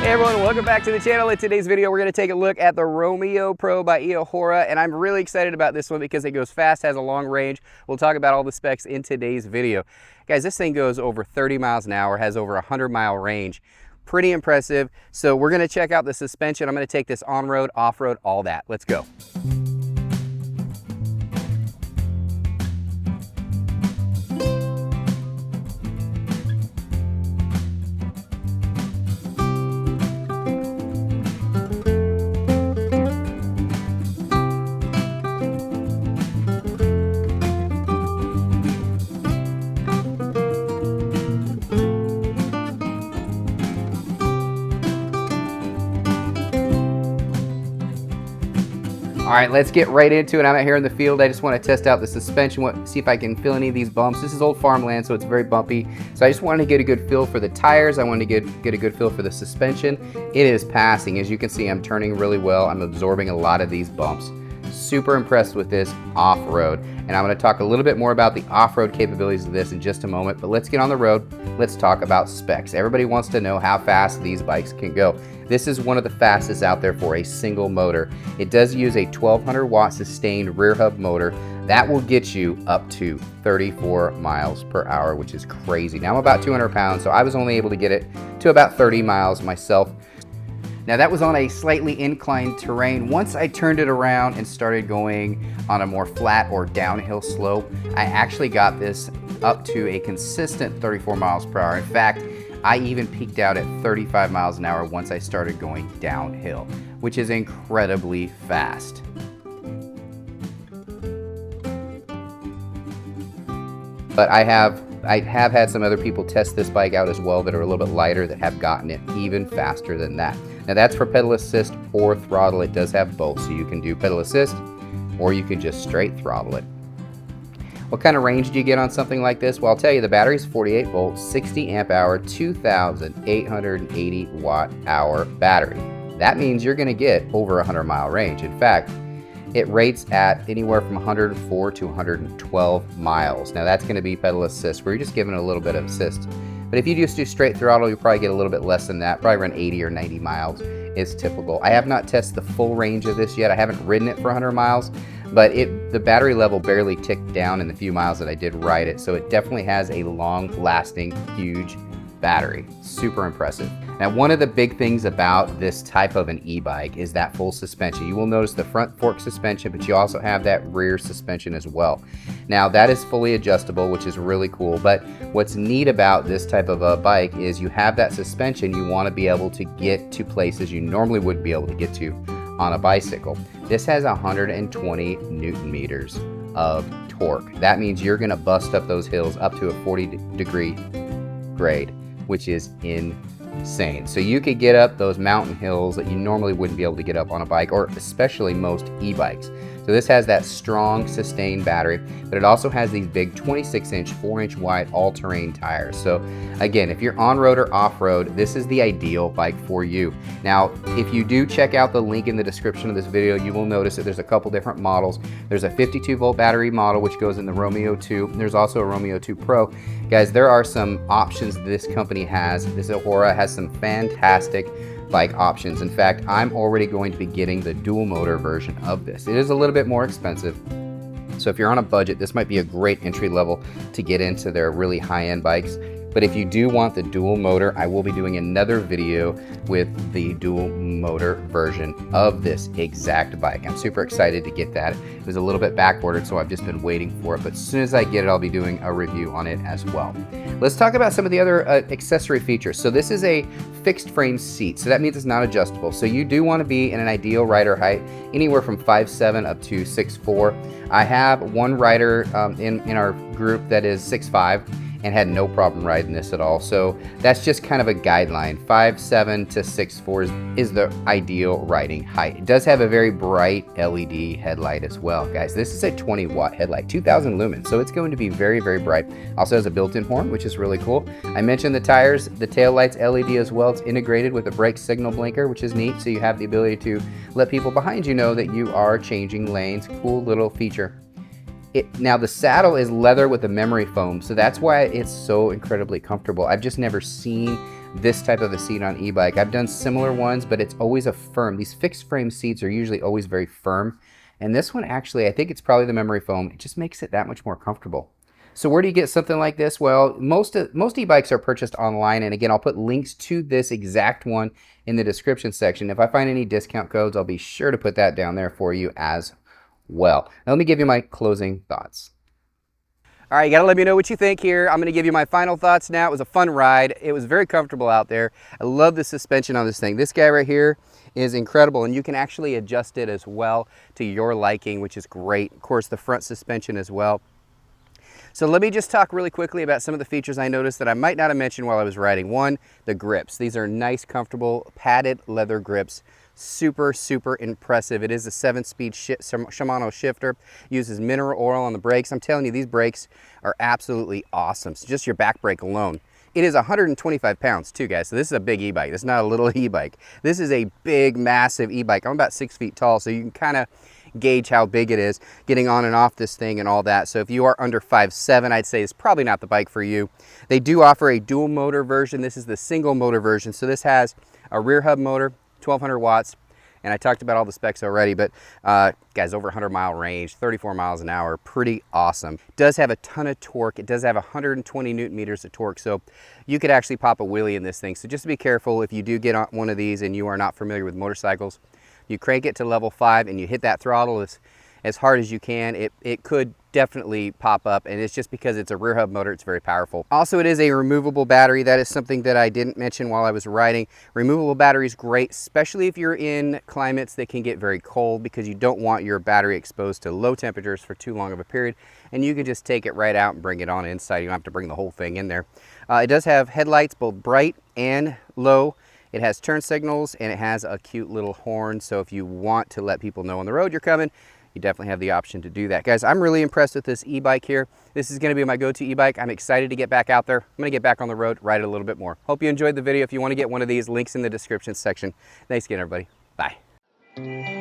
Hey everyone, welcome back to the channel. In today's video, we're going to take a look at the Romeo Pro by Eahora, and I'm really excited about this one because it goes fast, has a long range. We'll talk about all the specs in today's video. Guys, this thing goes over 30 miles an hour, has over a 100-mile range. Pretty impressive. So we're going to check out the suspension. I'm going to take this on-road, off-road, all that. Let's go. All right, let's get right into it. I'm out here in the field. I just want to test out the suspension, see if I can feel any of these bumps. This is old farmland, so it's very bumpy. So I just wanted to get a good feel for the tires. I wanted to get a good feel for the suspension. It is passing. As you can see, I'm turning really well. I'm absorbing a lot of these bumps. Super impressed with this off-road. And I'm going to talk a little bit more about the off-road capabilities of this in just a moment. But let's get on the road. Let's talk about specs. Everybody wants to know how fast these bikes can go. This is one of the fastest out there for a single motor. It does use a 1200 watt sustained rear hub motor. That will get you up to 34 miles per hour, which is crazy. Now I'm about 200 pounds, so I was only able to get it to about 30 miles myself. Now that was on a slightly inclined terrain. Once I turned it around and started going on a more flat or downhill slope, I actually got this up to a consistent 34 miles per hour. In fact, I even peaked out at 35 miles an hour once I started going downhill, which is incredibly fast. But I have had some other people test this bike out as well that are a little bit lighter that have gotten it even faster than that. Now that's for pedal assist or throttle. It does have both, so you can do pedal assist or you can just straight throttle it. What kind of range do you get on something like this? Well, I'll tell you, the battery is 48 volts, 60 amp hour, 2,880 watt hour battery. That means you're gonna get over a 100-mile range. In fact, it rates at anywhere from 104 to 112 miles. Now that's gonna be pedal assist, where you're just giving it a little bit of assist. But if you just do straight throttle, you'll probably get a little bit less than that, probably around 80 or 90 miles is typical. I have not tested the full range of this yet. I haven't ridden it for 100 miles, but the battery level barely ticked down in the few miles that I did ride it, so it definitely has a long-lasting, huge battery. Super impressive. Now, one of the big things about this type of an e-bike is that full suspension. You will notice the front fork suspension, but you also have that rear suspension as well. Now, that is fully adjustable, which is really cool, but what's neat about this type of a bike is you have that suspension. You want to be able to get to places you normally wouldn't be able to get to on a bicycle. This has 120 Newton meters of torque. That means you're gonna bust up those hills up to a 40-degree grade, which is insane. So you could get up those mountain hills that you normally wouldn't be able to get up on a bike, or especially most e-bikes. So this has that strong, sustained battery, but it also has these big 26-inch, 4-inch wide all-terrain tires. So again, if you're on-road or off-road, this is the ideal bike for you. Now, if you do check out the link in the description of this video, you will notice that there's a couple different models. There's a 52-volt battery model, which goes in the Romeo 2. There's also a Romeo 2 Pro. Guys, there are some options this company has. This Eahora has some fantastic bike options. In fact, I'm already going to be getting the dual motor version of this. It is a little bit more expensive, so if you're on a budget, this might be a great entry level to get into their really high-end bikes. But if you do want the dual motor, I will be doing another video with the dual motor version of this exact bike. I'm super excited to get that. It was a little bit back-ordered, so I've just been waiting for it. But as soon as I get it, I'll be doing a review on it as well. Let's talk about some of the other accessory features. So this is a fixed frame seat, so that means it's not adjustable. So you do want to be in an ideal rider height, anywhere from 5'7" up to 6'4". I have one rider in our group that is 6'5", and had no problem riding this at all. So that's just kind of a guideline. 5'7" to 6'4" is the ideal riding height. It does have a very bright LED headlight as well. Guys, this is a 20 watt headlight, 2000 lumens, so it's going to be very, very bright. Also has a built-in horn, which is really cool. I mentioned the tires, the tail lights LED as well. It's integrated with a brake signal blinker, which is neat, so you have the ability to let people behind you know that you are changing lanes. Cool little feature. Now the saddle is leather with a memory foam, so that's why it's so incredibly comfortable. I've just never seen this type of a seat on e-bike. I've done similar ones, but it's always a firm. These fixed frame seats are usually always very firm. And this one actually, I think it's probably the memory foam. It just makes it that much more comfortable. So where do you get something like this? Well, most e-bikes are purchased online. And again, I'll put links to this exact one in the description section. If I find any discount codes, I'll be sure to put that down there for you as well. Now, let me give you my closing thoughts. All right, you gotta let me know what you think here. I'm gonna give you my final thoughts now. It was a fun ride. It was very comfortable out there. I love the suspension on this thing. This guy right here is incredible, and you can actually adjust it as well to your liking, which is great. Of course, the front suspension as well. So let me just talk really quickly about some of the features I noticed that I might not have mentioned while I was riding. One, the grips. These are nice, comfortable, padded leather grips. Super, super impressive. It is a 7-speed Shimano shifter. Uses mineral oil on the brakes. I'm telling you, these brakes are absolutely awesome. So just your back brake alone. It is 125 pounds too, guys. So this is a big e-bike. This is not a little e-bike. This is a big, massive e-bike. I'm about 6 feet tall, so you can kind of gauge how big it is getting on and off this thing and all that. So if you are under 5'7", I'd say it's probably not the bike for you. They do offer a dual motor version. This is the single motor version. So this has a rear hub motor, 1200 watts. And I talked about all the specs already, but guys, over 100-mile range, 34 miles an hour, pretty awesome. It does have a ton of torque. It does have 120 Newton meters of torque, so you could actually pop a wheelie in this thing. So just be careful if you do get on one of these and you are not familiar with motorcycles. You crank it to level 5 and you hit that throttle as hard as you can. It could definitely pop up, and it's just because it's a rear hub motor. It's very powerful. Also, it is a removable battery. That is something that I didn't mention while I was riding. Removable battery is great, especially if you're in climates that can get very cold, because you don't want your battery exposed to low temperatures for too long of a period, and you can just take it right out and bring it on inside. You don't have to bring the whole thing in there. It does have headlights, both bright and low. It has turn signals, and it has a cute little horn, so if you want to let people know on the road you're coming, you definitely have the option to do that. Guys, I'm really impressed with this e-bike here. This is going to be my go-to e-bike. I'm excited to get back out there. I'm going to get back on the road, ride it a little bit more. Hope you enjoyed the video. If you want to get one of these, links in the description section. Thanks again, everybody. Bye.